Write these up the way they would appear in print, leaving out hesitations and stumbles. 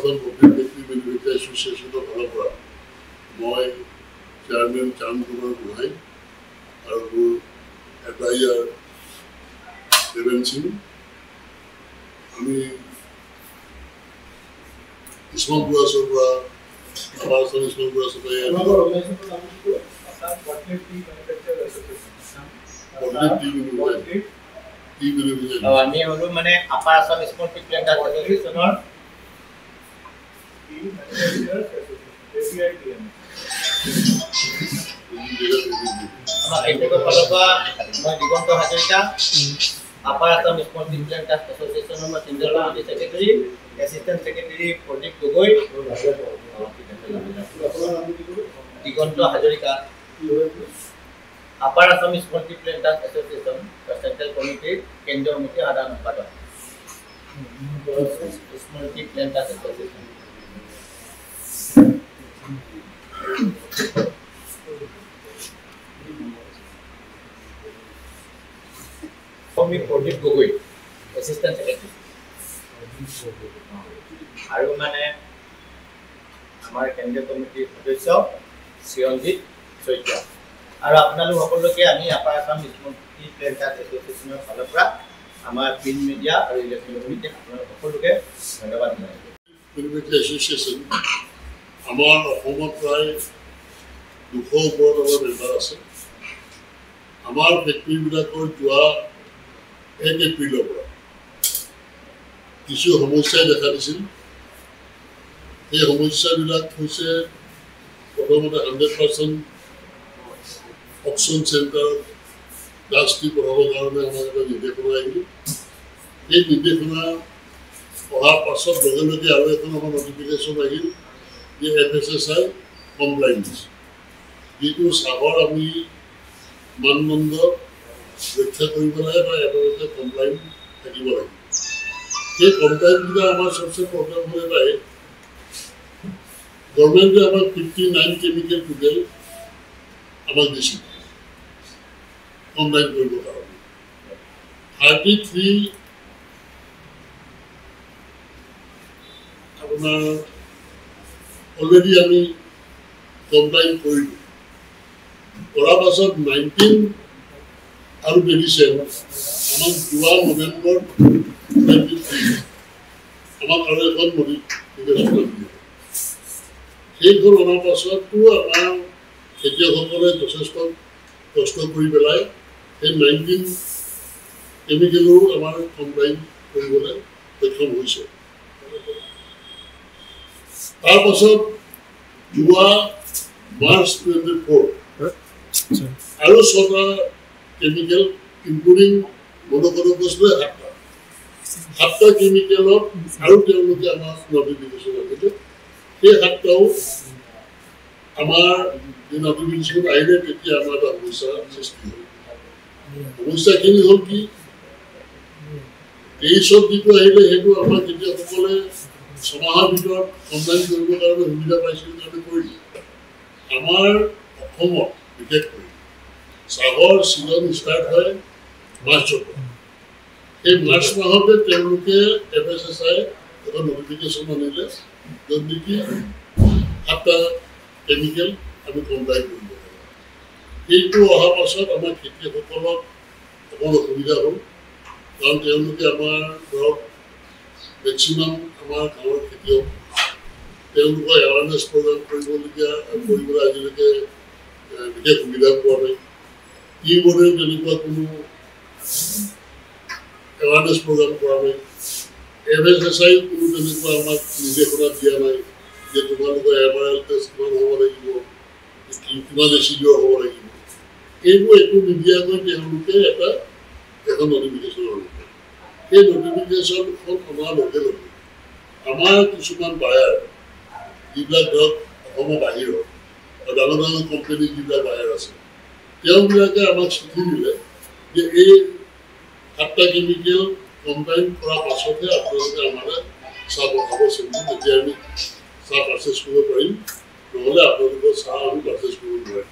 Assam Public Factory Manufacturer Association of Alapura. মই chairman চাঁদ কুমাৰ গোহাই আৰু এডভাইজাৰ দেবেন সিং। আমি স্মল ব্ৰুৱাৰ্ছৰ পৰা আমাৰ স্মল ব্ৰুৱাৰ্ছৰ পৰা আমি হলো মানে upper Assam small tea plant এছ'চিয়েশ্যনৰ Diganta Hazarika upper Assam small tea plant এছ'চিয়েশ্যনৰ মই central committee secretary assistant secretary Pradip Gogoi Diganta Hazarika upper Assam small tea plant association central কমিটিৰ কেন্দ্ৰীয় সমিতিৰ সাধাৰণ সম্পাদক small tea plant association. Pradip Gogoi assistant secretary আৰু মানে আমাৰ কেন্দ্ৰীয় কমিটিৰ সদস্য চিৰঞ্জিত শইকীয়া আৰু আপোনালোক সকলোকে আমি upper Assam small tea plant এছ'চিয়েশ্যনৰ ফালৰ পৰা আমাৰ প্ৰিণ্ট মিডিয়া আৰু ইলেক্ট্ৰনিক মিডিয়া আপোনালোক সকলোকে ধন্যবাদ জনাইছোঁ। এছ'চিয়েশ্যন আমাৰ অসমত প্ৰায় 200 ওপৰত আমাৰ মেম্বাৰ আছে। আমাৰ ফেক্টৰীবিলাকৰ যোৱা 1 এপ্ৰিলৰ পৰা কিছু সমস্যাই দেখা দিছিল। এই সমস্যাবিলাক হৈছে প্ৰথমতে 100% অকশ্যন চেণ্টাৰ ডাষ্টবিন বঢ়াবৰ কাৰণে আমাৰ এটা নিৰ্দেশনা আহিল। এই নিৰ্দেশনা অহাৰ পাছত লগে লগে আৰু এখন আমাৰ নটিফিকেশ্যন আহিল যে FSSAI কমপ্লাইণ্ট যিটো চাহৰ আমি মানদণ্ড ৰক্ষা কৰিব লাগে বা এটা কমপ্লাইণ্ট থাকিব লাগে। সেই কমপ্লাইণ্টবিলাক আমাৰ চবচে প্ৰব্লেম হ'লে পায় গভৰ্ণমেণ্টে আমাক 59 কেমিকেল টোটেল আমাক দিছিল কমপ্লাইণ্ট কৰিবৰ কাৰণে। 33 আপোনাৰ অলৰেডি আমি কমপ্লাইণ্ট কৰিলোঁ। কৰাৰ পাছত 19 আৰু মেডিচিন আমাক যোৱা নৱেম্বৰ 23 আমাক আৰু এখন নটিফিকেশ্যন দিয়ে। সেইখন অনাৰ পাছতো আমাৰ খেতিয়কসকলে যথেষ্ট কষ্ট কৰি পেলাই সেই 19 কেমিকেলৰো আমাৰ কমপ্লাইণ্ট কৰিবলৈ সক্ষম হৈছে। তাৰপাছত যোৱা মাৰ্চ 24 আৰু 6টা কেমিকেল ইনক্লুডিং মনোকৰকছলৈ 7টা কেমিকেলত আৰু তেওঁলোকে আমাক নটিফিকেশ্যন আহিলে। সেই 7টাও আমাৰ যে নটিফিকেশ্যন আহিলে তেতিয়া আমাৰ এটা সমস্যাৰ সৃষ্টি হ'ল। সমস্যাখিনি হ'ল কি 23ত যিটো আহিলে সেইটো আমাৰ খেতিয়কসকলে 6 মাহৰ ভিতৰত কমপ্লাইণ্ট কৰিবৰ কাৰণে সুবিধা পাইছিল কাৰণে কৰিলে। আমাৰ অসমত বিশেষকৈ চাহৰ ছিজন ষ্টাৰ্ট হয় মাৰ্চৰ পৰা। এই মাৰ্চ মাহতে তেওঁলোকে FSSAI এটা নটিফিকেশ্যন আনিলে য'ত নেকি 7টা কেমিকেল আমি কমপ্লাইণ্ট কৰিব লাগে। সেইটো অহাৰ পাছত আমাৰ খেতিয়কসকলক অকণ অসুবিধা হ'ল কাৰণ তেওঁলোকে আমাৰ ধৰক মেক্সিমাম আমাৰ গাঁৱৰ খেতিয়ক তেওঁলোকৰ এৱাৰনেছ প্ৰগ্ৰাম কৰিবলৈ আজিলৈকে বিশেষ সুবিধা পোৱা নাই। ই বোৰ্ডে তেনেকুৱা কোনো এৱাৰনেছ প্ৰগ্ৰাম কৰা নাই। FSSAI কোনো তেনেকুৱা আমাক নিৰ্দেশনা দিয়া নাই যে তোমালোকৰ MRL টেষ্ট কিমান হ'ব লাগিব, কিমান এচিডিঅ' হ'ব লাগিব। এইবোৰ একো নিদিয়াকৈ তেওঁলোকে এখন নটিফিকেশ্যন আনিলে। সেই নটিফিকেশ্যনখন অনাৰ লগে লগে আমাৰ কিছুমান বায়াৰ যিবিলাক ধৰক অসমৰ বাহিৰত ডাঙৰ ডাঙৰ কোম্পানী যিবিলাক বায়াৰ আছে তেওঁবিলাকে আমাক চিঠি দিলে যে এই 7টা কেমিকেল কমপ্লাইণ্ট কৰাৰ পাছতহে আপোনালোকে আমালৈ চাহ পঠাব চিন্তা, তেতিয়া আমি চাহ পাৰ্চেছ কৰিব পাৰিম, নহ'লে আপোনালোকৰ চাহ আমি পাৰ্চেছ কৰিব নোৱাৰিম।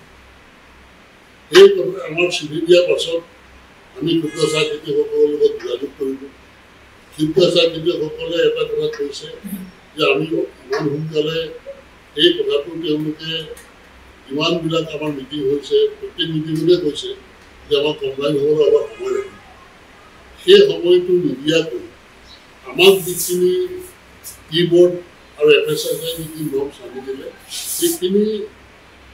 সেই কথা আমাৰ চিঠি দিয়াৰ পাছত আমি ক্ষুদ্ৰ চাহ খেতিয়কসকলৰ লগত যোগাযোগ কৰিলোঁ। ক্ষুদ্ৰ চাহ খেতিয়কসকলে এটা কথা কৈছে যে আমি ইমান সোনকালে এই কথাটো তেওঁলোকে ইমানবিলাক আমাৰ মিটিং হৈছে প্ৰত্যেক মিটিঙতে কৈছে যে আমাৰ কমপ্লাইন হ'বলৈ অলপ সময় লাগিব সেই সময়টো নিদিয়াকৈ আমাক যিখিনি কিবৰ্ড আৰু FSSAই যিখিনি নৰ্মছ আনি দিলে সেইখিনি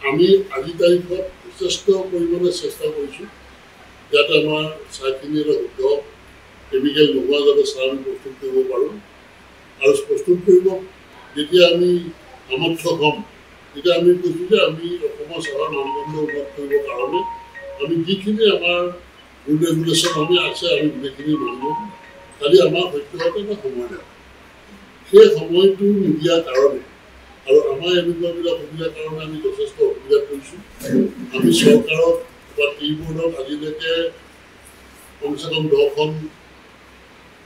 আমি আজি তাৰিখত যথেষ্ট পৰিমাণে চেষ্টা কৰিছোঁ যাতে আমাৰ চাহখিনি শুদ্ধ কেমিকেল নোহোৱা যাতে চাহ আমি প্ৰস্তুত কৰিব পাৰোঁ আৰু প্ৰস্তুত কৰিব যেতিয়া আমি সামৰ্থ্য হ'ম তেতিয়া আমি কৈছোঁ যে আমি অসমৰ চাহৰ মানদণ্ড উন্নত কৰিবৰ কাৰণে আমি যিখিনি আমাৰ ৰুল ৰেগুলেশ্যন আমি আছে আমি গোটেইখিনি মানিব খালি আমাৰ সত্যতে এটা সময় নাই সেই সময়টো নিদিয়াৰ কাৰণে আৰু আমাৰ এনেকুৱাবিলাক সুবিধাৰ কাৰণে আমি যথেষ্ট অসুবিধাত পৰিছোঁ আমি চৰকাৰক বা কিবৰ্ডক আজিলৈকে কমচে কম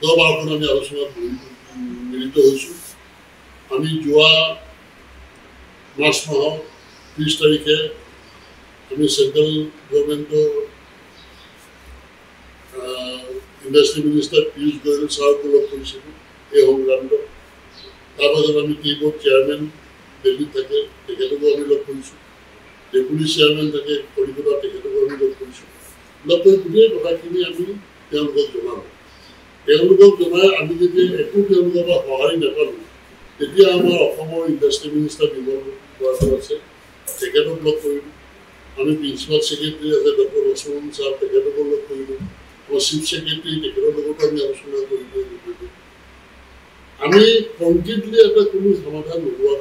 10-12খন আমি আলোচনাত মিলিত হৈছোঁ আমি যোৱা মাৰ্চ মাহৰ 30 তাৰিখে আমি চেণ্ট্ৰেল গভৰ্ণমেণ্টৰ ইণ্ডাষ্ট্ৰী মিনিষ্টাৰ পীয়ুষ গোয়েল ছাৰকো লগ কৰিছিলোঁ এই সংক্ৰান্তত তাৰপাছত আমি কিবৰ্ড চেয়াৰমেন দিল্লীত থাকে তেখেতকো আমি লগ কৰিছোঁ ডেপুটি চেয়াৰমেন থাকে কলিকতাত তেখেতকো আমি লগ কৰিছোঁ লগ কৰি গোটেই কথাখিনি আমি তেওঁলোকক জনালোঁ তেওঁলোকক জনাই আমি যেতিয়া একো তেওঁলোকৰ পৰা সঁহাৰি নাপালোঁ তেতিয়া আমাৰ অসমৰ ইণ্ডাষ্ট্ৰী মিনিষ্টাৰ বিমল বৰা আছে তেখেতক লগ কৰিলোঁ আমি প্ৰিন্সিপাল ছেক্ৰেটাৰী আছে ডক্টৰ লক্ষ্মণ ছাৰ তেখেতকো লগ কৰিলোঁ আমাৰ চিফ ছেক্ৰেটাৰী তেখেতৰ লগতো আমি আলোচনা কৰিলোঁ আমি কমপ্লিটলি এটা কোনো সমাধান নোহোৱা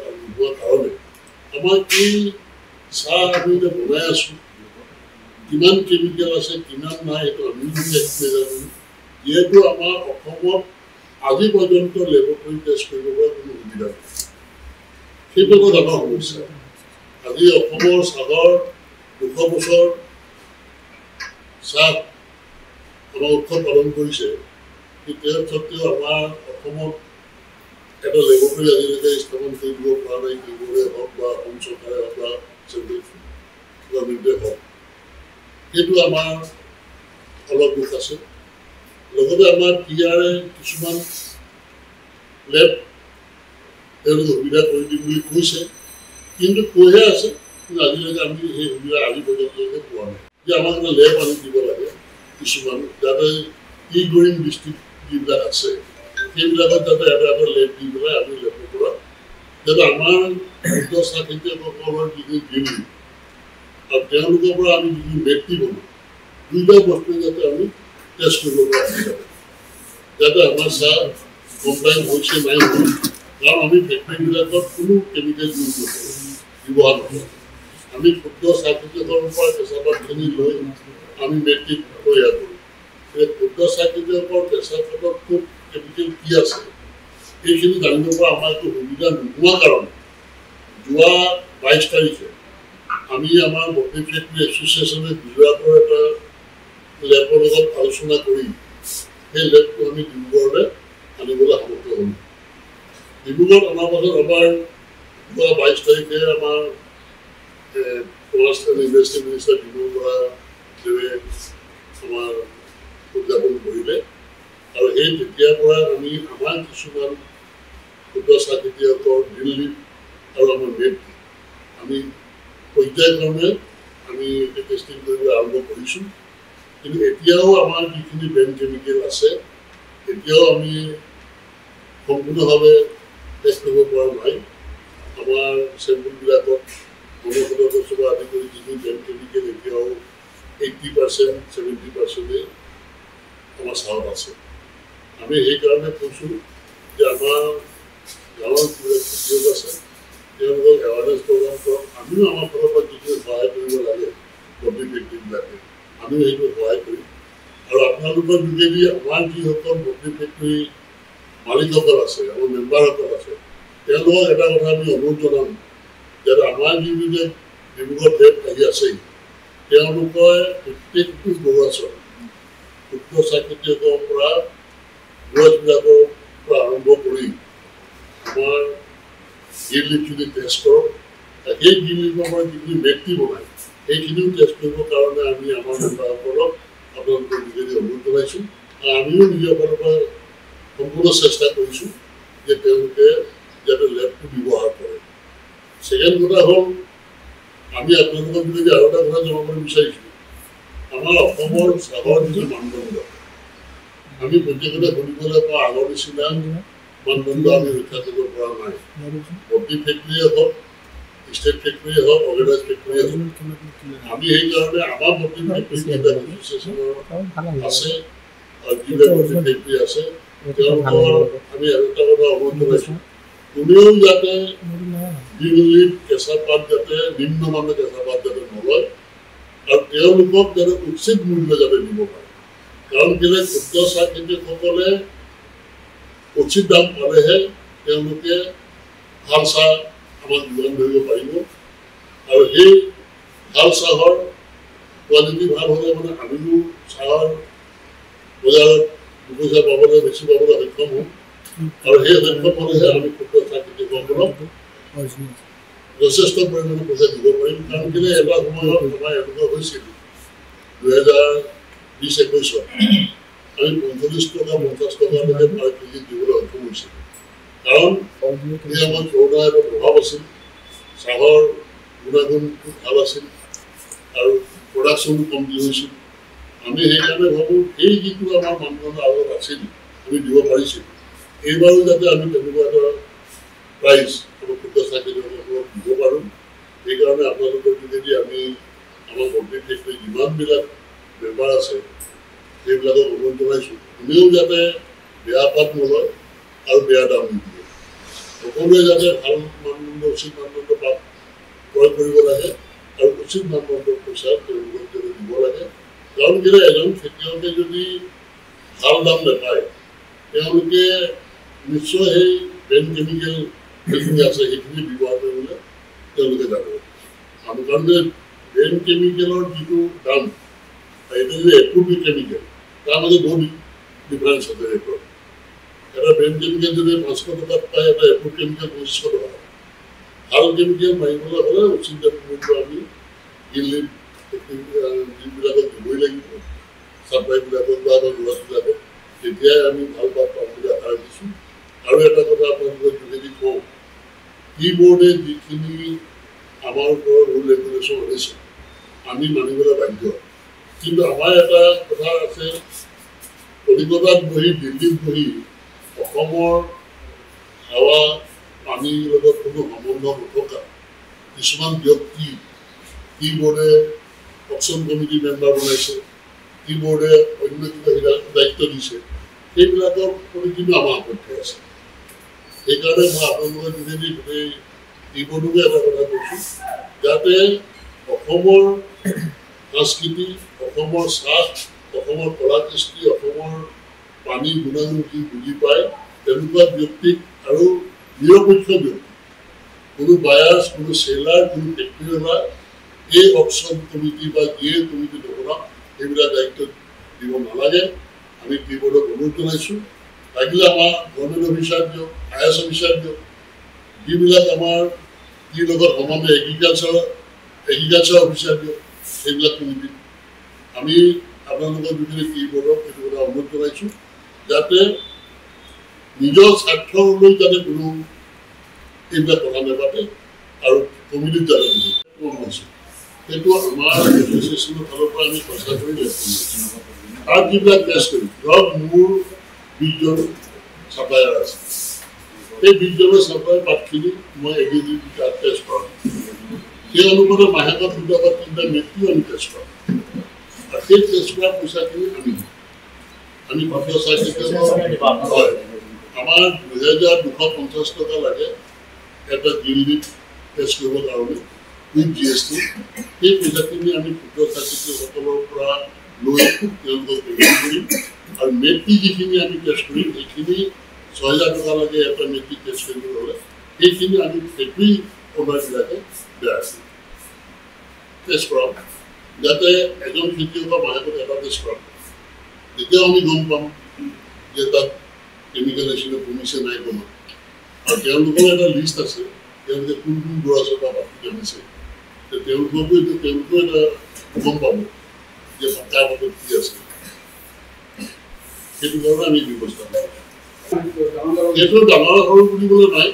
কাৰণে আমাৰ এই চাহ আমি এতিয়া বনাই আছোঁ কিমান কেমিকেল আছে কিমান নাই সেইটো আমি নাজানো যিহেতু আমাৰ অসমত আজি পৰ্যন্ত লেবৰেটৰী টেষ্ট কৰিব পৰা কোনো সুবিধা নাই সেইটো এটা ডাঙৰ সমস্যা আজি অসমৰ চাহৰ 200 বছৰ চাহ আমাৰ উৎসৱ পালন কৰিছে কিন্তু স্বত্তেও আমাৰ অসমত এটা লেবৰেটৰী আজিলৈকে স্থাপন কৰি দিব পৰা নাই কিবৰ্ডে হওক বা অসম চৰকাৰে হওক বা চেণ্ট্ৰেল গভৰ্ণমেণ্টে হওক সেইটো আমাৰ অলপ দুখ আছে লগতে আমাৰ TRA কিছুমান লেব তেওঁলোকে সুবিধা কৰি দিম বুলি কৈছে কিন্তু কৈহে আছে কিন্তু আজিলৈকে আমি সেই সুবিধা আজি পৰ্যন্তলৈকে পোৱা নাই যে আমাক এটা লেব আনি দিব লাগে কিছুমান যাতে গ্ৰীণ ডিষ্ট্ৰিক্ট যিবিলাক আছে সেইবিলাকত যাতে এটা লেব দি পেলাই আমি লেবৰ পৰা যাতে আমাৰ চাহ খেতিয়কসকলৰ যিখিনি গ্ৰীণ আৰু তেওঁলোকৰ পৰা আমি যিখিনি মেট্ৰি বনাওঁ দুইটা বস্তু যাতে আমি টেষ্ট কৰিব পৰা যাতে আমাৰ চাহ কমপ্লাইন হৈছে নাই হোৱা কাৰণ আমি ফেক্টৰীবিলাকত কোনো কেমিকেল ইউজ নকৰোঁ ব্যৱহাৰ নকৰোঁ আমি ক্ষুদ্ৰ চাহ খেতিয়কৰ পৰা কেঁচাপাতখিনি লৈ আমি মেট্ৰিক তৈয়াৰ কৰোঁ এই ক্ষুদ্ৰ চাহ খেতিয়কৰ কেঁচাপাতত খুব কেমিকেল কি আছে এইখিনি জানিব পৰা আমাৰ একো সুবিধা নোহোৱা কাৰণে যোৱা 22 তাৰিখে আমি আমাৰ বটনী ফেক্টৰী এছ'চিয়েশ্যনে গুজৰাটৰ এটা লেবৰ লগত আলোচনা কৰি সেই লেবটো আমি ডিব্ৰুগড়লৈ আনিবলৈ সামৰ্থ্য হ'লোঁ ডিব্ৰুগড়ত অনাৰ পাছত আমাৰ যোৱা 22 তাৰিখে আমাৰ commerce and industry minister Bimal Bora দেৱে আমাৰ উদযাপন কৰিলে আৰু সেই তেতিয়াৰ পৰা আমি আমাৰ কিছুমান ক্ষুদ্ৰ চাহ খেতিয়কৰ দিল্লী আৰু আমাৰ মেট আমি পৰ্যায়ক্ৰমে আমি টেষ্টিং কৰিব আৰম্ভ কৰিছোঁ কিন্তু এতিয়াও আমাৰ যিখিনি বেন কেমিকেল আছে এতিয়াও আমি সম্পূৰ্ণভাৱে টেষ্ট কৰিব পৰা নাই আমাৰ চেম্পুলবিলাকত মনোসদস্য আদি কৰি যিখিনি বেন কেমিকেল এতিয়াও 80% 70% আমাৰ চাহত আছে আমি সেইকাৰণে কৈছোঁ যে আমাৰ গাঁৱৰ যিবিলাক খেতিয়ক আছে তেওঁলোকক এৱাৰনেছ প্ৰগ্ৰাম কৰক আমিও আমাৰ ফালৰ পৰা যিখিনি সহায় কৰিব লাগে বটনী ফেক্টৰীবিলাকে আমিও সেইটো সহায় কৰিম আৰু আপোনালোকৰ যোগেদি আমাৰ যিসকল বটনী ফেক্টৰী মালিকসকল আছে আমাৰ মেম্বাৰসকল আছে তেওঁলোকক এটা কথা আমি অনুৰোধ জনাম যাতে আমাৰ যিবিলাক ডিব্ৰুগড় লেব আহি আছেই তেওঁলোকে প্ৰত্যেকটো বৰুৱা চৰ ক্ষুদ্ৰ চাহ খেতিয়কৰ পৰা গছবিলাকৰ পৰা আৰম্ভ কৰি আমাৰ গ্ৰীণ লিপখিনি টেষ্ট কৰক সেই গ্ৰীণ লিপৰ পৰা যিখিনি মেট্ৰি বনায় সেইখিনিও টেষ্ট কৰিবৰ কাৰণে আমি আমাৰ মেম্বাৰসকলক আপোনালোকৰ যোগেদি অনুৰোধ জনাইছোঁ আৰু আমিও নিজৰ ফালৰ পৰা সম্পূৰ্ণ চেষ্টা কৰিছোঁ যে তেওঁলোকে যাতে লেবটো ব্যৱহাৰ কৰে। ছেকেণ্ড কথা হ'ল আমি আপোনালোকক যদি আৰু এটা কথা জনাব বিচাৰিছোঁ, আমাৰ অসমৰ চাহৰ যিটো মানদণ্ড আমি প্ৰত্যেকতে শুনিবলৈ পাওঁ আগৰ নিচিনা মানদণ্ড আমি ৰক্ষা কৰিব পৰা নাই। ভৰ্তি ফেক্টৰীয়ে হওক, ষ্টেট ফেক্টৰীয়ে হওক, অৰ্গেনাইজ ফেক্টৰীয়ে হওক, আমি সেইকাৰণে আমাৰ ভৰ্তি ফেক্টৰী যিবিলাক এছ'চিয়েশ্যনৰ আছে আৰু যিবিলাক ভৰ্তি ফেক্টৰী আছে তেওঁলোকৰ আমি আৰু এটা কথা অনুৰোধ জনাইছোঁ, কোনেও যাতে দিল্লীত কেঁচা পাত যাতে নিম্নমানৰ কেঁচা পাত যাতে নলয় আৰু তেওঁলোকক যাতে উচিত মূল্য যাতে দিব পাৰে। কাৰণ কেলে ক্ষুদ্ৰ চাহ খেতিয়কসকলে উচিত দাম পালেহে তেওঁলোকে ভাল চাহ আমাক যোগান ধৰিব পাৰিব আৰু সেই ভাল চাহৰ কোৱালিটি ভাল হ'লে মানে আমিও চাহৰ বজাৰত দুপইচা পাবলৈ বেছি পাবলৈ সক্ষম হ'ম আৰু সেই সক্ষম হ'লেহে আমি ক্ষুদ্ৰ চাহ খেতিয়কসকলক যথেষ্ট পৰিমাণে পইচা দিব পাৰিম। কাৰণ কেলে এটা সময়ত আমাৰ এনেকুৱা হৈছিল 2020-21 আমি 45 টকা 50 টকালৈকে পাৰ কেজি দিবলৈ সক্ষম হৈছিল। কাৰণ এই আমাৰ কৰোণাৰ এটা প্ৰভাৱ আছিল, চাহৰ গুণাগুণটো ভাল আছিল আৰু প্ৰডাকশ্যনো কমটি হৈছিল। আমি সেইকাৰণে ভাবোঁ সেই যিটো আমাৰ মানদণ্ড আগত আছিল আমি দিব পাৰিছিলোঁ, এইবাৰো যাতে আমি তেনেকুৱা এটা প্ৰাইজ আমাৰ ক্ষুদ্ৰ চাহ খেতিয়কসকলক দিব পাৰোঁ। সেইকাৰণে আপোনালোকৰ যোগেদি আমি আমাৰ ভৰ্তি ফেক্টৰী যিমানবিলাক বেপাৰ আছে সেইবিলাকক অনুৰোধ জনাইছোঁ, কোনেও যাতে বেয়া পাত নলয় আৰু বেয়া দাম নিদিয়ে। সকলোৱে যাতে ভাল মানদণ্ড উচিত মানদণ্ড পাত ক্ৰয় কৰিব লাগে আৰু উচিত মানদণ্ডৰ পইচা তেওঁলোকক যাতে দিব লাগে। কাৰণ কেলে এজন খেতিয়কে যদি ভাল দাম নাপায় তেওঁলোকে নিশ্চয় সেই ব্ৰেণ্ড কেমিকেল যিখিনি আছে সেইখিনি ব্যৱহাৰ কৰিবলৈ তেওঁলোকে যাব। আমি কাৰণ যে ব্ৰেণ্ড কেমিকেলৰ যিটো দাম এইটো যে এপ্ৰুভড কেমিকেল তাৰ মাজত বহুত ডিফাৰেঞ্চ আছে। ৰেটৰ এটা ব্ৰেণ্ড কেমিকেল যদি 500 টকাত পায় এটা এপ্ৰুভড কেমিকেল 2500 টকা। ভাল কেমিকেল মাৰিবলৈ হ'লে উচিত মূল্য আমি দিল্লীত যিবিলাকক দিবই লাগিব, চাপ্লাইবিলাকক বা আমাৰ ল'ৰাবিলাকক, তেতিয়াই আমি ভাল পাত পাম বুলি আশা ৰাখিছোঁ। আৰু এটা কথা আপোনালোকৰ যোগেদি কওঁ, কি বোৰ্ডে যিখিনি আমাৰ ওপৰত ৰুল ৰেগুলেশ্যন আনিছে আমি মানিবলৈ বাধ্য। কিন্তু আমাৰ এটা কথা আছে, কলিকতাত বহি দিল্লীত বহি অসমৰ হাৱা পানীৰ লগত কোনো সম্বন্ধ নথকা কিছুমান ব্যক্তি কি বোৰ্ডে অকশ্যন কমিটি মেম্বাৰ বনাইছে, কি বোৰ্ডে অন্য কিবা দায়িত্ব দিছে, সেইবিলাকৰ প্ৰতি কিন্তু আমাৰ আপত্তি আছে। সেইকাৰণে মই আপোনালোকৰ যোগেদি গোটেই এই বোৰ্ডকে এটা কথা কৈছোঁ, যাতে অসমৰ সংস্কৃতি, অসমৰ চাহ, অসমৰ কলা কৃষ্টি, অসমৰ পানীৰ গুণাগুণ কি বুজি পায় তেনেকুৱা ব্যক্তিক আৰু নিৰপেক্ষ ব্যক্তি, কোনো বায়াৰ্ছ, কোনো চেলাৰ, কোনো ফেক্টৰীৱালা এই অকশ্যন কমিটি বা যিয়ে কমিটি নবনাওক সেইবিলাক দায়িত্ব দিব নালাগে। আমি কি বোৰ্ডক অনুৰোধ জনাইছোঁ, লাগিলে আমাৰ গভৰ্ণমেণ্ট অফিচাৰ দিয়ক, IAS অফিচাৰ দিয়ক, যিবিলাক আমাৰ কি লগত সমানে এগ্ৰিকালচাৰ অফিচাৰ দিয়ক, সেইবিলাক কমিটি আমি আপোনালোকৰ যোগেদি কি বোৰ্ডক সেইটো কথা অনুৰোধ জনাইছোঁ, যাতে নিজৰ স্বাৰ্থলৈ যাতে কোনো এইবিলাক কথা নাপাতে আৰু কমিটিত যাতে কৈছোঁ সেইটো আমাৰ এছ'চিয়েশ্যনৰ ফালৰ পৰা আমি প্ৰচাৰ কৰি লৈছোঁ। তাত যিবিলাক টেষ্ট কৰিম, ধৰক মোৰ 20জন ছাপ্লায়াৰ আছে, সেই 20জনৰ ছাপ্লায়াৰ পাতখিনি মই এদিন তাত টেষ্ট কৰাম। সেই অনুপাতে মাহেকত 2টা বা 3টা মেট্ৰিও আমি টেষ্ট কৰাম আৰু সেই টেষ্ট কৰা পইচাখিনি আমি ক্ষুদ্ৰ চাহ খেতিয়কক হয় আমাৰ 2250 টকা লাগে এটা দিল্লীত টেষ্ট কৰিবৰ কাৰণে উইথ GST। সেই পইচাখিনি আমি ক্ষুদ্ৰ চাহ খেতিয়কসকলৰ পৰা লৈ তেওঁলোকক পে'মেণ্ট কৰিম আৰু মেট্ৰি যিখিনি আমি টেষ্ট কৰিম সেইখিনি 6000 টকা লাগে এটা মেট্ৰিক টেষ্ট কৰিবলৈ হ'লে, সেইখিনি আমি ফেক্টৰী অ'নাৰবিলাকে টেষ্ট কৰাম, যাতে এজন খেতিয়কৰ মাহেকত এটা টেষ্ট কৰাম। তেতিয়াও আমি গম পাম যে তাত কেমিকেল এচিডে কমিছে নাই কমা আৰু তেওঁলোকৰ এটা লিষ্ট আছে, তেওঁলোকে কোন কোন বৰছৰ পৰা পাতি আনিছে, তেওঁলোককো এটা গম পাব যে তাৰ মাজত কি আছে। সেইটো কাৰণে আমি ব্যৱস্থা কৰোঁ। সেইটো ডাঙৰ সৰু বুলিবলৈ নাই,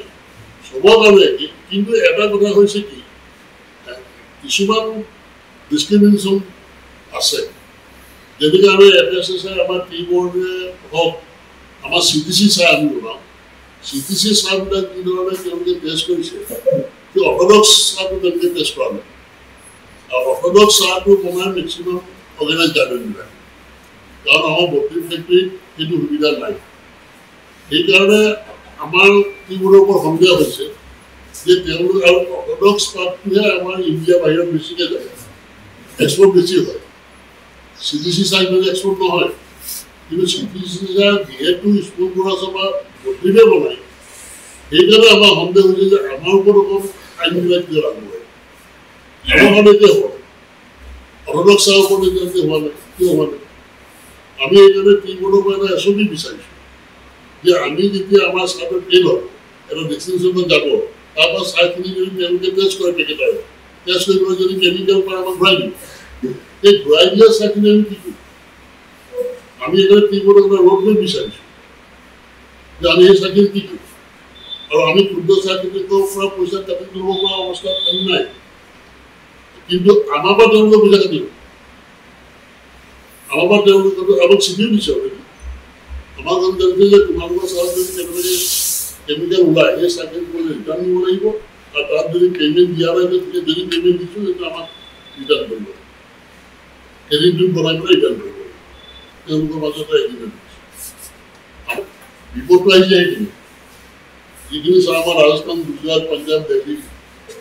চবৰ কাৰণে কিন্তু এটা কথা হৈছে কি কিছুমান ডিছক্ৰিমিনেশ্যন আছে যেনেকৈ আমি FSSAই আমাৰ টি বৰ্ডে হওক আমাৰ CTC চাই আমি বনাওঁ CTC চাহবিলাক কি ধৰণে তেওঁলোকে টেষ্ট কৰিছে কি অৰ্থডক্স চাহটো তেওঁলোকে টেষ্ট কৰা নাই আৰু অৰ্থডক্স চাহটো বনাই মেক্সিমাম অৰ্গেনাইজ গাৰ্ডেনবিলাক কাৰণ আমাৰ বটলিং ফেক্টৰীত সেইটো সুবিধা নাই সেইকাৰণে আমাৰ টি বৰ্ডৰ ওপৰত সন্দেহ হৈছে যে তেওঁলোক আৰু অৰ্থডক্স পাতটোহে আমাৰ ইণ্ডিয়া বাহিৰত বেছিকৈ যায় এক্সপৰ্ট বেছি হয় CTC চাহ এক্সপৰ্ট নহয় কিন্তু CTC চাহ যিহেতু স্কুল পৰা চাবা বটলিঙে বনায় সেইকাৰণে আমাৰ সন্দেহ হৈছে যে আমাৰ ওপৰত অকণ আইনবিলাক কিয় লাগু হয় আমাৰ কাৰণে এতিয়া হোৱা নাই অৰ্থডক্স চাহৰ ওপৰত এতিয়া হোৱা নাই কিয় হোৱা নাই আমি সেইকাৰণে টি বৰ্ডৰ পৰা এটা SOP বিচাৰিছোঁ যে আমি যেতিয়া আমাৰ চাহটো ফেইল হয় এটা ডেষ্টিনেশ্যনত যাব তাৰপৰা চাহখিনি যদি তেওঁলোকে টেষ্ট কৰে পেকেটৰ টেষ্ট কৰি পেলাই যদি কেমিকেল পৰা আমাক ঘূৰাই দিব এই ঘূৰাই দিয়া চাহখিনি আমি কি কৰিম আমি এইকাৰণে টি বৰ্ডৰ পৰা ৰোড লৈ বিচাৰিছোঁ যে আমি সেই চাহখিনি কি কৰিম আৰু আমি ক্ষুদ্ৰ চাহ খেতিয়কৰ পৰা পইচা কাটি ল'ব পৰা অৱস্থাত আমি নাই কিন্তু আমাৰ পৰা তেওঁলোকে পইচা কাটিব আমাৰ পৰা তেওঁলোকে আমাক চিঠিও দিছে আমাক জানিছে যে তোমালোকৰ চাহত যদি কেনেবাকৈ কেমিকেল ওলায় সেই চাহখিনি ৰিটাৰ্ণ দিব লাগিব আৰু তাত যদি পে'মেণ্ট দিয়া নাই তেতিয়া যদি পে'মেণ্ট দিছোঁ তেতিয়া আমাক ৰিটাৰ্ণ কৰিব এদিনটো বনাই পেলাই ৰিটাৰ্ণ কৰিব তেওঁলোকৰ মাজতে এগ্ৰিমেণ্ট ৰিপৰ্টটো আহি যায় সেইখিনি যিখিনি চাহ আমাৰ ৰাজস্থান গুজৰাট পাঞ্জাৱ দিল্লী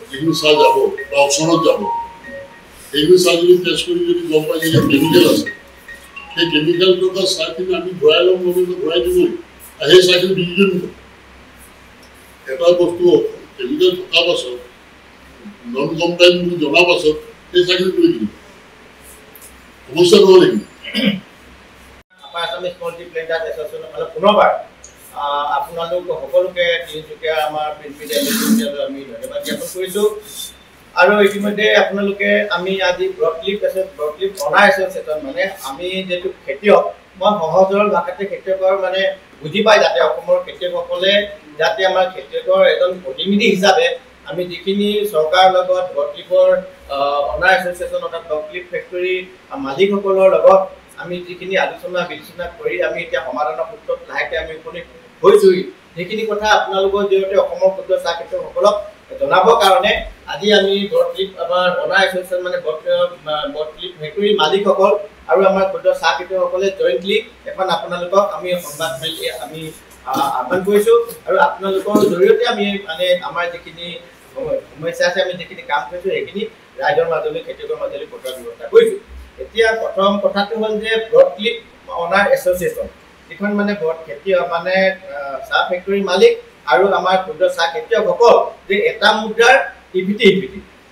যিখিনি চাহ যাব বা অপশ্যনত যাব সেইখিনি চাহ যদি টেষ্ট কৰি যদি গম পাই যে কেমিকেল আছে সেই কেমিকেল থকা চাহখিনি আমি ঘূৰাই ল'ম ঘূৰাই দিবই আৰু সেই চাহখিনি বিক্ৰী কৰিব এটা বস্তু কেমিকেল থকা পাছত নন কমপ্লেইন বুলি জনাৰ পাছত সেই চাহখিনি কৰি দিম সমস্যা নহয় নেকি পুনৰবাৰ আপোনালোক সকলোকে তিনিচুকীয়া আমাৰ প্ৰিন্ট মিডিয়া আমি ধন্যবাদ জ্ঞাপন কৰিছোঁ আৰু ইতিমধ্যে আপোনালোকে আমি আজি ব্ৰডলিফ অনাৰ এছ'চিয়েশ্যন মানে আমি যিহেতু খেতিয়ক মই সহজ সৰল ভাষাতে খেতিয়কৰ মানে বুজি পাই যাতে অসমৰ খেতিয়কসকলে যাতে আমাৰ খেতিয়কৰ এজন প্ৰতিনিধি হিচাপে আমি যিখিনি চৰকাৰৰ লগত ব্ৰডলিফৰ অনাৰ এছ'চিয়েশ্যন অৰ্থাৎ ব্ৰডলিফ ফেক্টৰী মালিকসকলৰ লগত আমি যিখিনি আলোচনা বিবেচনা কৰি আমি এতিয়া সমাধানৰ সূত্ৰত লাহেকৈ আমি উপনীত হৈছোঁ সেইখিনি কথা আপোনালোকৰ জৰিয়তে অসমৰ ক্ষুদ্ৰ চাহ খেতিয়কসকলক জনাবৰ কাৰণে আজি আমি ব্ৰডলিফ আমাৰ অনাৰ এছ'চিয়েশ্যন মানে ব্ৰডলিফ ফেক্টৰী মালিকসকল আৰু আমাৰ ক্ষুদ্ৰ চাহ খেতিয়কসকলে জইণ্টলি এখন আপোনালোকক আমি সংবাদ মেলি আমি আহ্বান কৰিছোঁ আৰু আপোনালোকৰ জৰিয়তে আমি মানে আমাৰ যিখিনি সমস্যা আছে আমি যিখিনি কাম কৰিছোঁ সেইখিনি ৰাইজৰ মাজলৈ খেতিয়কৰ মাজলৈ পঠোৱাৰ ব্যৱস্থা কৰিছোঁ এতিয়া প্ৰথম কথাটো হ'ল যে ব্ৰডলিফ অনাৰ এছ'চিয়েশ্যন যিখন মানে খেতিয়ক মানে চাহ ফেক্টৰী মালিক আৰু আমাৰ ক্ষুদ্ৰ চাহ খেতিয়কসকল যে এটা মুদ্ৰাৰ ইপিঠি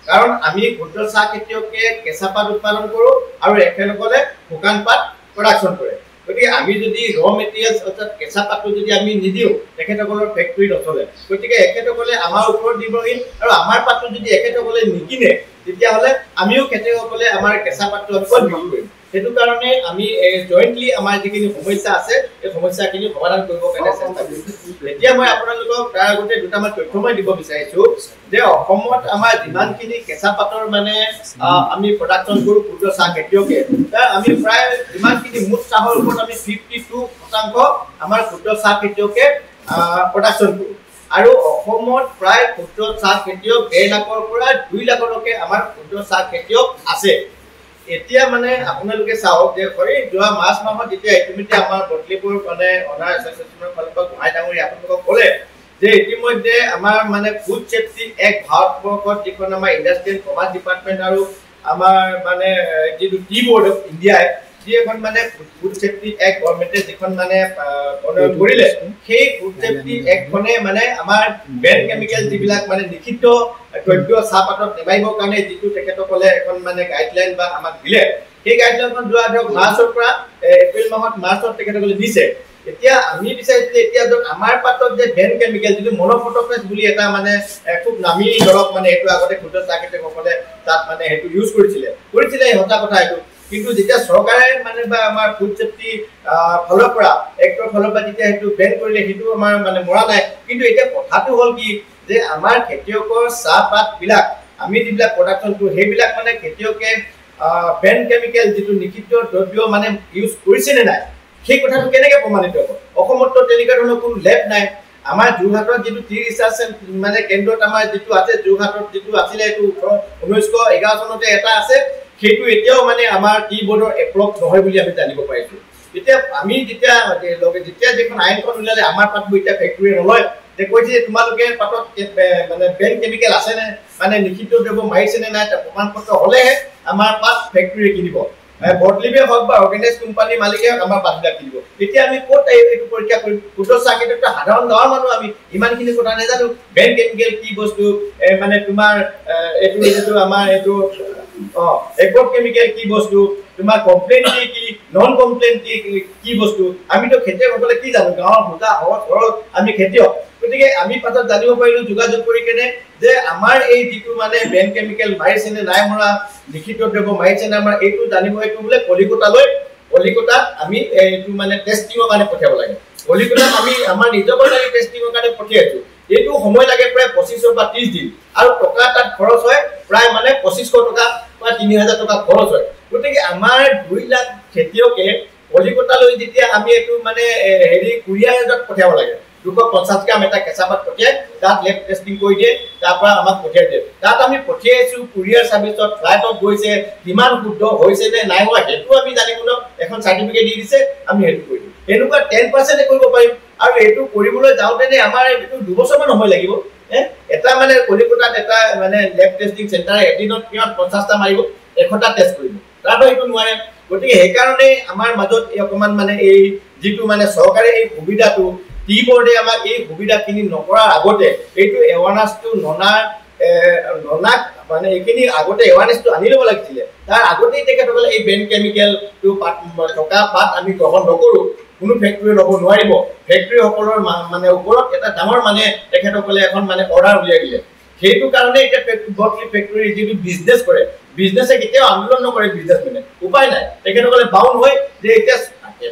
কাৰণ আমি ক্ষুদ্ৰ চাহ খেতিয়কে কেঁচা পাত উৎপাদন কৰোঁ আৰু একেলগে শুকান পাত প্ৰডাকশ্যন কৰে গতিকে আমি যদি ৰ মেটেৰিয়েলছ অৰ্থাৎ কেঁচা পাতটো যদি আমি নিদিওঁ তেখেতসকলৰ ফেক্টৰী নচলে গতিকে এখেতসকলে আমাৰ ওপৰত নিৰ্ভৰশীল আৰু আমাৰ পাতটো যদি এখেতসকলে নিকিনে তেতিয়াহ'লে আমিও খেতিয়কসকলে আমাৰ কেঁচা পাতটো আমি ক'ত বিক্ৰী কৰিম সেইটো কাৰণে আমি জইণ্টলি আমাৰ যিখিনি সমস্যা আছে এই সমস্যাখিনি সমাধান কৰিবৰ কাৰণে চেষ্টা কৰিছোঁ এতিয়া মই আপোনালোকক তাৰ আগতে দুটামান তথ্য মই দিব বিচাৰিছোঁ যে অসমত আমাৰ যিমানখিনি কেঁচা পাতৰ মানে আমি প্ৰডাকশ্যন কৰোঁ ক্ষুদ্ৰ চাহ খেতিয়কে তাৰ আমি প্ৰায় যিমানখিনি মুঠ চাহৰ ওপৰত আমি 52% আমাৰ ক্ষুদ্ৰ চাহ খেতিয়কে প্ৰডাকশ্যন কৰোঁ আৰু অসমত প্ৰায় ক্ষুদ্ৰ চাহ খেতিয়ক 1.5 লাখৰ পৰা 2 লাখলৈকে আমাৰ ক্ষুদ্ৰ চাহ খেতিয়ক আছে এতিয়া মানে আপোনালোকে চাওক যে যোৱা মাৰ্চ মাহত যেতিয়া ইতিমধ্যে আমাৰ ব্ৰডলিফৰ মানে অনাৰ এছ'চিয়েশ্যনৰ ফালৰ পৰা গোহাঁই ডাঙৰীয়া আপোনালোকক ক'লে যে ইতিমধ্যে আমাৰ মানে ফুড ছেফটি এক্ট ভাৰতবৰ্ষত যিখন আমাৰ ইণ্ডাষ্ট্ৰিয়েল কমাৰ্চ ডিপাৰ্টমেণ্ট আৰু আমাৰ মানে যিটো টি বৰ্ড অফ ইণ্ডিয়াই যি এখন মানে ফুড ছেফটি এক্ট গভৰ্ণমেণ্টে যিখন মানে প্ৰণয়ন কৰিলে সেই ফুড ছেফটি এক্টখনে মানে আমাৰ বেন কেমিকেল যিবিলাক মানে নিষিদ্ধ দ্ৰব্য চাহপাতত নেমাৰিবৰ কাৰণে যিটো তেখেতসকলে এখন মানে গাইডলাইন বা আমাক দিলে সেই গাইডলাইনখন যোৱা ধৰক মাৰ্চৰ পৰা এপ্ৰিল মাৰ্চত তেখেতসকলে দিছে এতিয়া আমি বিচাৰিছোঁ যে এতিয়া ধৰক আমাৰ পাতত যে বেন কেমিকেল যিটো মনোফটোফেছ বুলি এটা মানে খুব নামী ধৰক মানে এইটো আগতে ক্ষুদ্ৰ চাহ খেতিয়কসকলে তাত মানে সেইটো ইউজ কৰিছিলে সঁচা কথা এইটো কিন্তু যেতিয়া চৰকাৰে মানে বা আমাৰ ফুড ছেফটি এক্টৰ ফালৰ পৰা যেতিয়া সেইটো বেন কৰিলে সেইটো আমাৰ মানে মৰা নাই কিন্তু এতিয়া কথাটো হ'ল কি যে আমাৰ খেতিয়কৰ চাহপাতবিলাক আমি যিবিলাক প্ৰডাকশ্যন কৰোঁ সেইবিলাক মানে খেতিয়কে বেন কেমিকেল যিটো নিষিদ্ধ দ্ৰব্য মানে ইউজ কৰিছে নে নাই সেই কথাটো কেনেকৈ প্ৰমাণিত হ'ব অসমতো তেনেকুৱা ধৰণৰ কোনো লেব নাই আমাৰ যোৰহাটত যিটো টি ৰিচাৰ্চ মানে কেন্দ্ৰত আমাৰ যিটো আছে যোৰহাটত যিটো আছিলে এইটো 1911 চনতে এটা আছে সেইটো এতিয়াও মানে আমাৰ টি বৰ্ডৰ এপ্ৰুভ নহয় বুলি আমি জানিব পাৰিছোঁ এতিয়া আমি যেতিয়া দেখোন আইনখন ওলালে আমাৰ পাতবোৰ এতিয়া ফেক্টৰী নলয় যে কৈছে তোমালোকে পাতত মানে বেন কেমিকেল আছেনে মানে নিষিদ্ধ দ্ৰব্য মাৰিছেনে নাই প্ৰমাণ পত্ৰ হ'লেহে আমাৰ পাত ফেক্টৰীয়ে কিনিব বটলিবে হওক বা অৰ্গেনাইজ কোম্পানীৰ মালিকে আমাৰ পাতবিলাক কিনিব এতিয়া আমি ক'ত এইটো পৰীক্ষা কৰিম ক্ষুদ্ৰ চাহ খেতিয়কটো সাধাৰণ গাঁৱৰ মানুহ আমি ইমানখিনি কথা নাজানো বেন কেমিকেল কি বস্তু মানে তোমাৰ এইটো আমাৰ এইটো এগ্ৰ' কেমিকেল কি বস্তু তোমাৰ কমপ্লেইন কি নন কমপ্লেইন কি বস্তু আমিতো খেতিয়কসকলে কি জানো গাঁৱৰ ভোজা সৰল আমি খেতিয়ক গতিকে আমি পাছত জানিব পাৰিলো যোগাযোগ কৰি কেনে যে আমাৰ এই যিটো মানে বেন কেমিকেল মাৰিছে নে নাই মৰা লিখিত দ্ৰব্য মাৰিছে নে আমাৰ এইটো জানিব এইটো বোলে কলিকতাত আমি এইটো মানে টেষ্টিঙৰ কাৰণে পঠিয়াব লাগে কলিকতাত আমি আমাৰ নিজৰ কাৰণে টেষ্টিঙৰ কাৰণে পঠিয়াইছো এইটো সময় লাগে প্ৰায় 25 বা 30 দিন আৰু টকা তাত খৰচ হয় প্ৰায় মানে 2500 টকা বা 3000 টকা খৰচ হয় গতিকে আমাৰ 2 লাখ খেতিয়কে কলিকতালৈ যেতিয়া আমি এইটো মানে হেৰি কুৰিয়াৰত পঠিয়াব লাগে 250 গ্ৰাম এটা কেঁচাপাত পঠিয়াই তাত লেব টেষ্টিং কৰি দিয়ে তাৰ পৰা আমাক পঠিয়াই দিয়ে তাত আমি পঠিয়াইছো কুৰিয়াৰ সাৰ্ভিসত ফ্লাইটত গৈছে কিমান শুদ্ধ হৈছে নে নাই হোৱা সেইটো আমি জানিব ন এখন সাৰ্টিফিকেট দি দিছে আমি হেতু কৰি দিওঁ এনেকুৱা 10% কৰিব পাৰিম আৰু এটো কৰিবলৈ যাওঁতে আমাৰ এটো 2 বছৰমান সময় লাগিব এটা মানে কলিকতাত এটা মানে লেব টেষ্টিং সেন্টাৰ এদিনত কিমান 50টা মাৰিব 100টা টেষ্ট কৰিব তাৰ পৰা এটো নোৱাৰে গতিকে এই কাৰণে আমাৰ মাজত অকমান মানে এই যিটো মানে চৰকাৰে এই সুবিধাটো টি বৰ্ডে আমাক এই সুবিধাখিনি নকৰাৰ আগতে এইটো এৱাৰনেছটো ননাক মানে এইখিনি আগতে এৱাৰনেছটো আনি ল'ব লাগিছিলে তাৰ আগতেই তেখেতসকলে এই বেন কেমিকেলটো থকা পাত আমি গ্ৰহণ নকৰোঁ কোনো ফেক্টৰী ল'ব নোৱাৰিব ফেক্টৰীসকলৰ মানে ওপৰত এটা ডাঙৰ মানে তেখেতসকলে এখন মানে অৰ্ডাৰ উলিয়াই দিলে সেইটো কাৰণে এতিয়া বটলি ফেক্টৰী যিটো বিজনেছ কৰে বিজনেছে কেতিয়াও আন্দোলন নকৰে বিজনেছমেনে উপায় নাই তেখেতসকলে বাউণ্ড হয় যে এতিয়া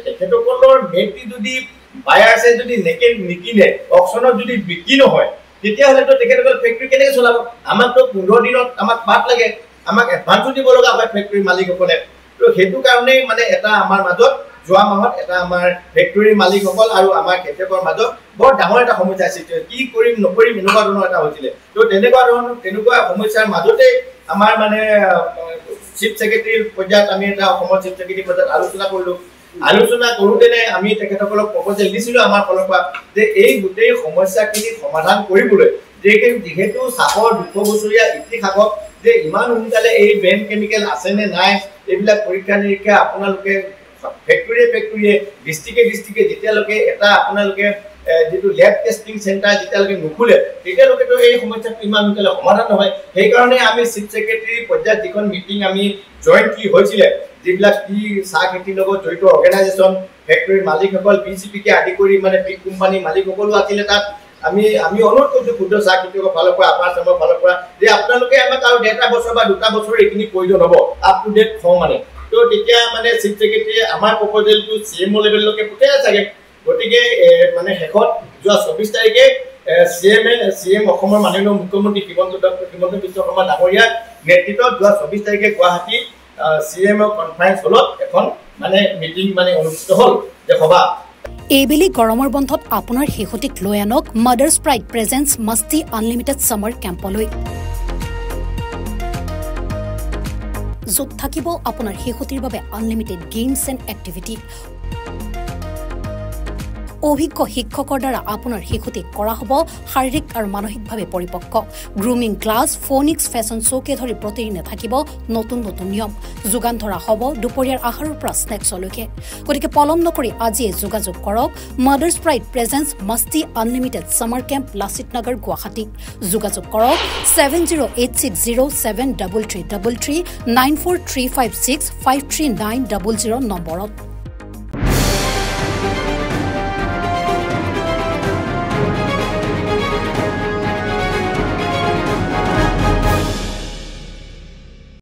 তেখেতসকলৰ মেটি যদি বায়াৰছে যদি নিকিনে অকশ্যনত যদি বিক্ৰী নহয় তেতিয়াহ'লেতো তেখেতসকলে ফেক্টৰী কেনেকৈ চলাব আমাকতো 15 দিনত আমাক পাত লাগে আমাক এডভান্সো দিব লগা হয় ফেক্টৰী মালিকসকলে তো সেইটো কাৰণেই মানে এটা আমাৰ মাজত যোৱা মাহত এটা আমাৰ ফেক্টৰীৰ মালিকসকল আৰু আমাৰ খেতিয়কৰ মাজত বৰ ডাঙৰ এটা সমস্যা সৃষ্টি হৈছে কি কৰিম নকৰিম এনেকুৱা ধৰণৰ এটা হৈছিলে তো তেনেকুৱা সমস্যাৰ মাজতে আমাৰ মানে চিফ ছেক্ৰেটাৰী পৰ্যায়ত আমি এটা অসমৰ চিফ ছেক্ৰেটাৰী পৰ্যায়ত আলোচনা কৰোঁতে আমি তেখেতসকলক প্ৰপ'জেল দিছিলোঁ আমাৰ ফালৰ পৰা যে এই গোটেই সমস্যাখিনি সমাধান কৰিবলৈ যিহেতু চাহৰ 200 বছৰীয়া ইতিহাসক যে ইমান সোনকালে এই বেন কেমিকেল আছেনে নাই এইবিলাক পৰীক্ষা নিৰীক্ষা আপোনালোকে ফেক্টৰীয়ে ডিষ্ট্ৰিক্টে যেতিয়ালৈকে এটা আপোনালোকে যেটো ল্যাব টেষ্টিং সেন্টাৰ যেতিয়ালৈকে নুখুলে তেতিয়ালৈকেতো এই সমস্যাটো ইমান সোনকালে সমাধান নহয় সেইকাৰণে আমি চিফ ছেক্ৰেটাৰী পৰ্যায়ত যিখন মিটিং আমি জইণ্টলি হৈছিলে যিবিলাক কি চাহ খেতিৰ লগত জড়িত অৰ্গেনাইজেশ্যন ফেক্টৰীৰ মালিকসকল পিচিপিকে আদি কৰি মানে বিগ কোম্পানী মালিকসকলো আছিলে তাত আমি অনুৰোধ কৰিছোঁ ক্ষুদ্ৰ চাহ খেতিয়কৰ ফালৰ পৰা আপাৰ আছামৰ ফালৰ পৰা যে আপোনালোকে আমাক আৰু 1.5 বছৰ বা 2 বছৰ এইখিনি প্ৰয়োজন হ'ব আপ টু ডেট ফৰ্ম মানে তো তেতিয়া মানে চিফ ছেক্ৰেটাৰীয়ে আমাৰ প্ৰপ'জেলটো CMO লেভেললৈকে পঠিয়াই চাগে গতিকে মানে শেষত যোৱা 24 তাৰিখে CM অসমৰ মাননীয় মুখ্যমন্ত্ৰী হিমন্ত বিশ্ব শৰ্মা ডাঙৰীয়াৰ নেতৃত্বত যোৱা 24 তাৰিখে গুৱাহাটী CMO কনফাৰেন্স হলত এখন মানে মিটিং মানে অনুষ্ঠিত হ'ল যে সভা এইবেলি গৰমৰ বন্ধত আপোনাৰ শেহতীক লৈ আনক mother's pride presence masti unlimited summer কেম্পলৈ য'ত থাকিব আপোনাৰ শেহতীৰ বাবে আনলিমিটেড গেমছ এণ্ড এক্টিভিটি অভিজ্ঞ শিক্ষকৰ দ্বাৰা আপোনাৰ শিশুটিক কৰা হ'ব শাৰীৰিক আৰু মানসিকভাৱে পৰিপক্ক গ্ৰুমিং ক্লাছ ফোনিক্স ফেশ্বন শ্ব'কে ধৰি প্ৰতিদিনে থাকিব নতুন নিয়ম যোগান ধৰা হ'ব দুপৰীয়াৰ আহাৰৰ পৰা স্নেক্সলৈকে গতিকে পলম নকৰি আজিয়ে যোগাযোগ কৰক mother's pride presence masti unlimited summer camp Lachit Nagar Guwahati যোগাযোগ কৰক 7086073333 943565390 নম্বৰত